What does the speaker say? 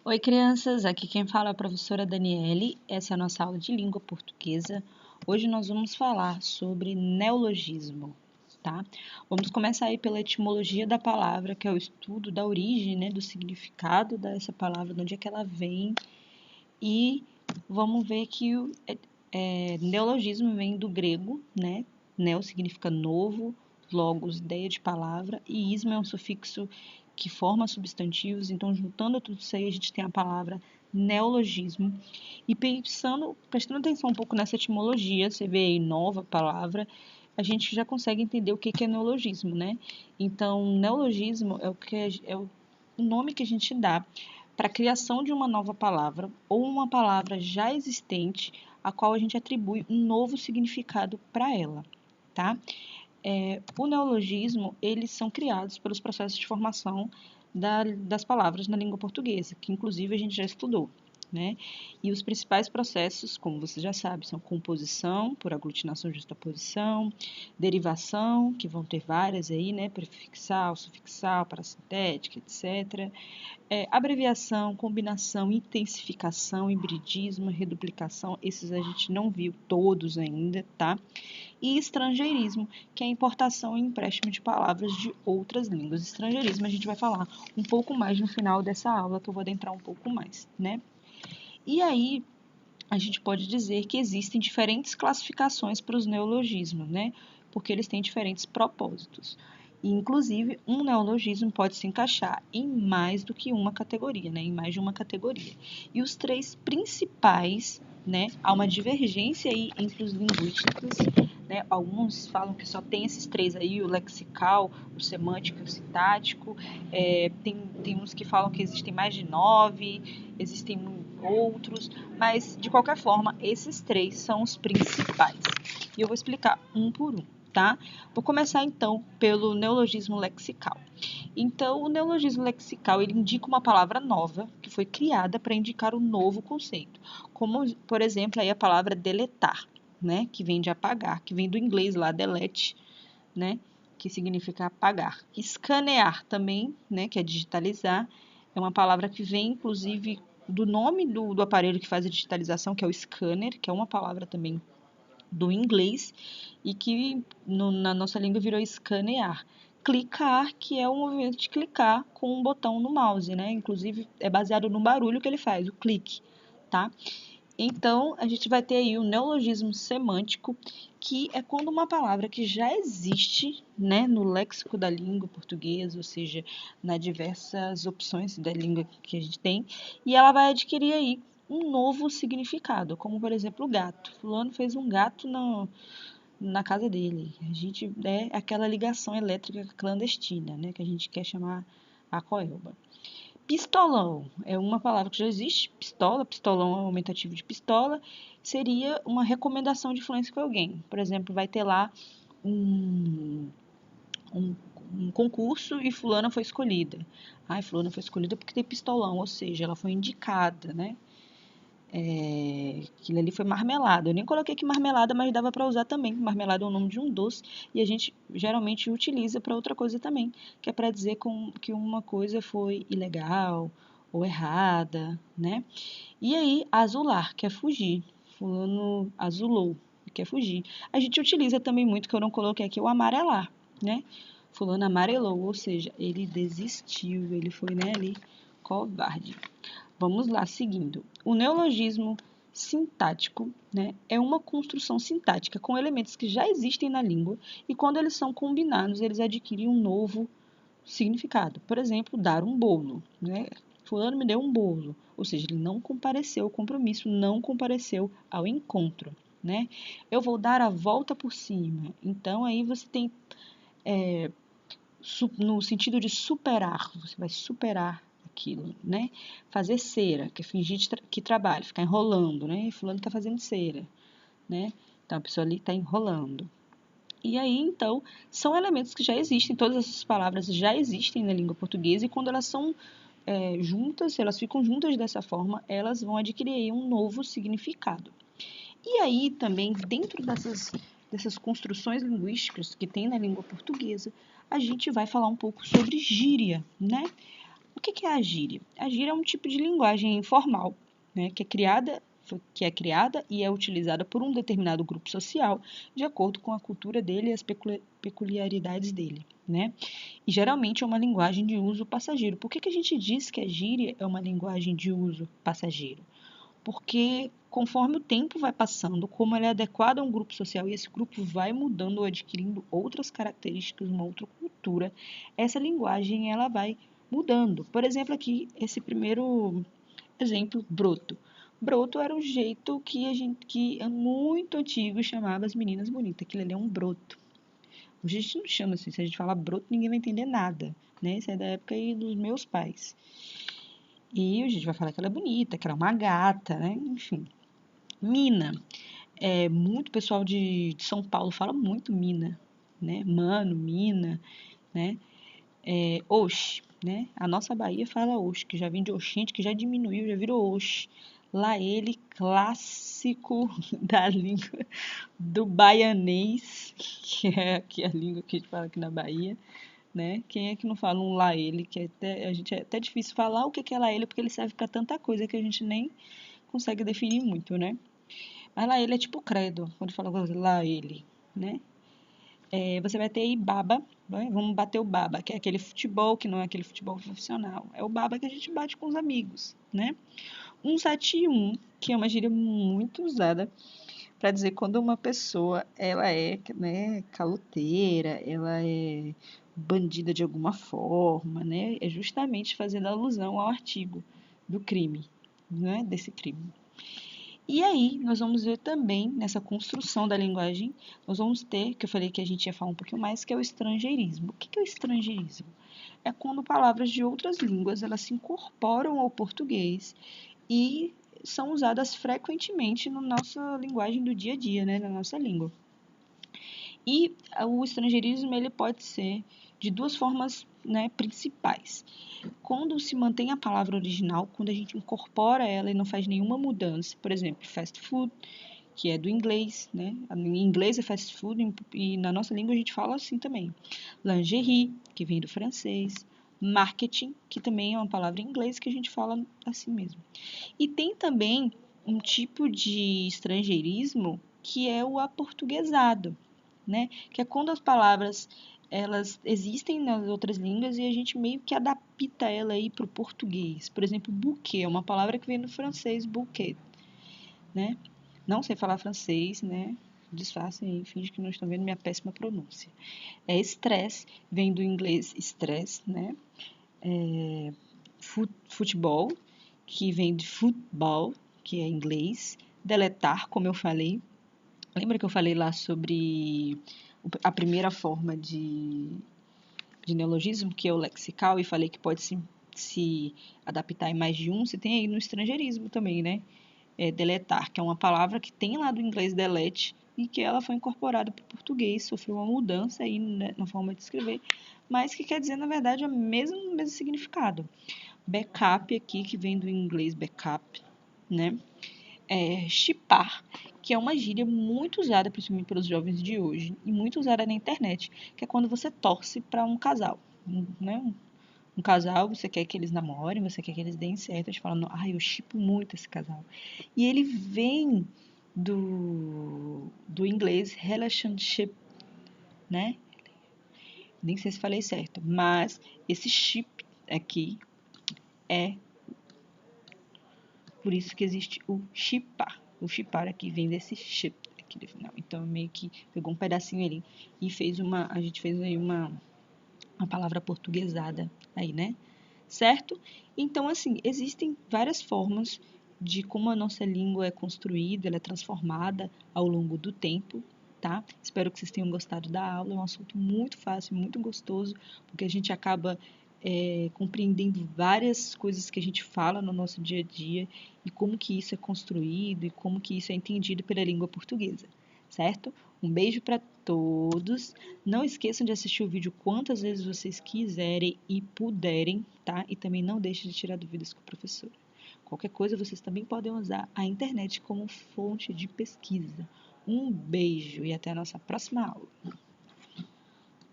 Oi, crianças! Aqui quem fala é a professora Daniele. Essa é a nossa aula de língua portuguesa. Hoje nós vamos falar sobre neologismo, tá? Vamos começar aí pela etimologia da palavra, que é o estudo da origem, né, do significado dessa palavra, de onde é que ela vem. E vamos ver que o neologismo vem do grego, né? Neo significa novo, logos, ideia de palavra, e ismo é um sufixo que forma substantivos, então juntando tudo isso aí a gente tem a palavra neologismo. E prestando atenção um pouco nessa etimologia, você vê aí nova palavra, a gente já consegue entender o que é neologismo, né? Então, neologismo é o nome que a gente dá para a criação de uma nova palavra ou uma palavra já existente, a qual a gente atribui um novo significado para ela, tá? O neologismo, eles são criados pelos processos de formação das palavras na língua portuguesa, que inclusive a gente já estudou, né? E os principais processos, como você já sabe, são composição, por aglutinação e justaposição, derivação, que vão ter várias aí, né? Prefixal, sufixal, parasintética, etc. Abreviação, combinação, intensificação, hibridismo, reduplicação, esses a gente não viu todos ainda, tá? E estrangeirismo, que é a importação e empréstimo de palavras de outras línguas. Estrangeirismo a gente vai falar um pouco mais no final dessa aula, que eu vou adentrar um pouco mais, né? E aí, a gente pode dizer que existem diferentes classificações para os neologismos, né? Porque eles têm diferentes propósitos. E, inclusive, um neologismo pode se encaixar em mais do que uma categoria, né? Em mais de uma categoria. E os três principais, né? Há uma divergência aí entre os linguísticos, né? Alguns falam que só tem esses três aí, o lexical, o semântico e o sintático. Tem uns que falam que existem mais de 9, existem outros, mas de qualquer forma, esses três são os principais. E eu vou explicar um por um, tá? Vou começar então pelo neologismo lexical. Então, o neologismo lexical, ele indica uma palavra nova que foi criada para indicar um novo conceito, como, por exemplo, aí a palavra deletar, né, que vem de apagar, que vem do inglês lá, delete, né, que significa apagar. Escanear também, né, que é digitalizar, é uma palavra que vem, inclusive, do nome do aparelho que faz a digitalização, que é o scanner, que é uma palavra também do inglês, e que na nossa língua virou escanear. Clicar, que é o movimento de clicar com um botão no mouse, né? Inclusive, é baseado no barulho que ele faz, o clique, tá? Então, a gente vai ter aí o neologismo semântico, que é quando uma palavra que já existe, né, no léxico da língua portuguesa, ou seja, nas diversas opções da língua que a gente tem, e ela vai adquirir aí um novo significado, como, por exemplo, o gato. Fulano fez um gato na casa dele. A gente é aquela ligação elétrica clandestina, né, que a gente quer chamar a coelba. Pistolão é uma palavra que já existe, pistola, pistolão é um aumentativo de pistola, seria uma recomendação de influência com alguém. Por exemplo, vai ter lá um, um, um concurso e fulana foi escolhida. Fulana foi escolhida porque tem pistolão, ou seja, ela foi indicada, né? Aquilo ali foi marmelada. Eu nem coloquei aqui marmelada, mas dava para usar também. Marmelada é o nome de um doce e a gente geralmente utiliza para outra coisa também, que é para dizer que uma coisa foi ilegal ou errada, né? E aí, azular, que é fugir. Fulano azulou, que é fugir. A gente utiliza também muito, que eu não coloquei aqui, o amarelar, né? Fulano amarelou, ou seja, ele desistiu, ele foi, né, ali covarde. Vamos lá, seguindo. O neologismo sintático, né, é uma construção sintática com elementos que já existem na língua e quando eles são combinados, eles adquirem um novo significado. Por exemplo, dar um bolo, né? Fulano me deu um bolo, ou seja, ele não compareceu ao compromisso, não compareceu ao encontro, né? Eu vou dar a volta por cima. Então, aí você tem, no sentido de superar, você vai superar aquilo, né? Fazer cera, que é fingir que trabalha, ficar enrolando, né? Fulano está fazendo cera, né? Então, a pessoa ali está enrolando. E aí, então, são elementos que já existem, todas essas palavras já existem na língua portuguesa e quando elas são juntas, se elas ficam juntas dessa forma, elas vão adquirir um novo significado. E aí, também, dentro dessas construções linguísticas que tem na língua portuguesa, a gente vai falar um pouco sobre gíria, né? O que é a gíria? A gíria é um tipo de linguagem informal, né, que é criada e é utilizada por um determinado grupo social, de acordo com a cultura dele e as peculiaridades dele, né? E geralmente é uma linguagem de uso passageiro. Por que a gente diz que a gíria é uma linguagem de uso passageiro? Porque conforme o tempo vai passando, como ela é adequada a um grupo social e esse grupo vai mudando ou adquirindo outras características, uma outra cultura, essa linguagem ela vai mudando. Por exemplo, aqui esse primeiro exemplo, broto. Broto era um jeito que é muito antigo chamava as meninas bonitas. Aquilo ali é um broto. Hoje a gente não chama assim. Se a gente falar broto, ninguém vai entender nada, né? Isso é da época aí dos meus pais. E a gente vai falar que ela é bonita, que ela é uma gata, né? Enfim. Mina. Muito pessoal de São Paulo fala muito mina, né? Mano, mina, né? Oxe, né? A nossa Bahia fala oxe, que já vem de oxente, que já diminuiu, já virou oxe. Lá ele, clássico da língua do baianês, que é aqui a língua que a gente fala aqui na Bahia, né? Quem é que não fala um lá ele, que a gente é até difícil falar o que é lá ele, porque ele serve para tanta coisa que a gente nem consegue definir muito, né? Mas lá ele é tipo credo, quando fala lá ele, né? Você vai ter aí baba, né? Vamos bater o baba, que é aquele futebol que não é aquele futebol profissional. É o baba que a gente bate com os amigos, né? 171, que é uma gíria muito usada para dizer quando uma pessoa ela é, né, caloteira, ela é bandida de alguma forma, né? É justamente fazendo alusão ao artigo do crime, né? Desse crime. E aí, nós vamos ver também, nessa construção da linguagem, nós vamos ter, que eu falei que a gente ia falar um pouquinho mais, que é o estrangeirismo. O que é o estrangeirismo? É quando palavras de outras línguas, elas se incorporam ao português e são usadas frequentemente na nossa linguagem do dia a dia, né, na nossa língua. E o estrangeirismo ele pode ser de duas formas, né, principais. Quando se mantém a palavra original, quando a gente incorpora ela e não faz nenhuma mudança, por exemplo, fast food, que é do inglês, né? Em inglês é fast food e na nossa língua a gente fala assim também. Lingerie, que vem do francês. Marketing, que também é uma palavra em inglês que a gente fala assim mesmo. E tem também um tipo de estrangeirismo que é o aportuguesado, né? Que é quando as palavras elas existem nas outras línguas e a gente meio que adapta ela aí para o português. Por exemplo, bouquet é uma palavra que vem do francês bouquet, né? Não sei falar francês, né? Disfarcem aí, finge que não estão vendo minha péssima pronúncia. Estresse, vem do inglês stress, né? Futebol, que vem de futebol, que é inglês. Deletar, como eu falei. Lembra que eu falei lá sobre a primeira forma de neologismo, que é o lexical, e falei que pode se adaptar em mais de um? Você tem aí no estrangeirismo também, né? Deletar, que é uma palavra que tem lá do inglês delete e que ela foi incorporada para o português, sofreu uma mudança aí, né, na forma de escrever, mas que quer dizer, na verdade, o mesmo significado. Backup aqui, que vem do inglês backup, né? Shippar, que é uma gíria muito usada, principalmente pelos jovens de hoje, e muito usada na internet, que é quando você torce para um casal, né? Um casal, você quer que eles namorem, você quer que eles deem certo, a gente fala, ai, eu shippo muito esse casal. E ele vem do inglês relationship, né? Nem sei se falei certo, mas esse ship aqui é por isso que existe o shippar. O shippar aqui vem desse ship aqui no final. Então, meio que pegou um pedacinho ali e a gente fez aí uma palavra portuguesada aí, né? Certo? Então, assim, existem várias formas de como a nossa língua é construída, ela é transformada ao longo do tempo, tá? Espero que vocês tenham gostado da aula, é um assunto muito fácil, muito gostoso, porque a gente acaba compreendendo várias coisas que a gente fala no nosso dia a dia e como que isso é construído e como que isso é entendido pela língua portuguesa, certo? Um beijo para todos. Não esqueçam de assistir o vídeo quantas vezes vocês quiserem e puderem, tá? E também não deixem de tirar dúvidas com a professora. Qualquer coisa, vocês também podem usar a internet como fonte de pesquisa. Um beijo e até a nossa próxima aula.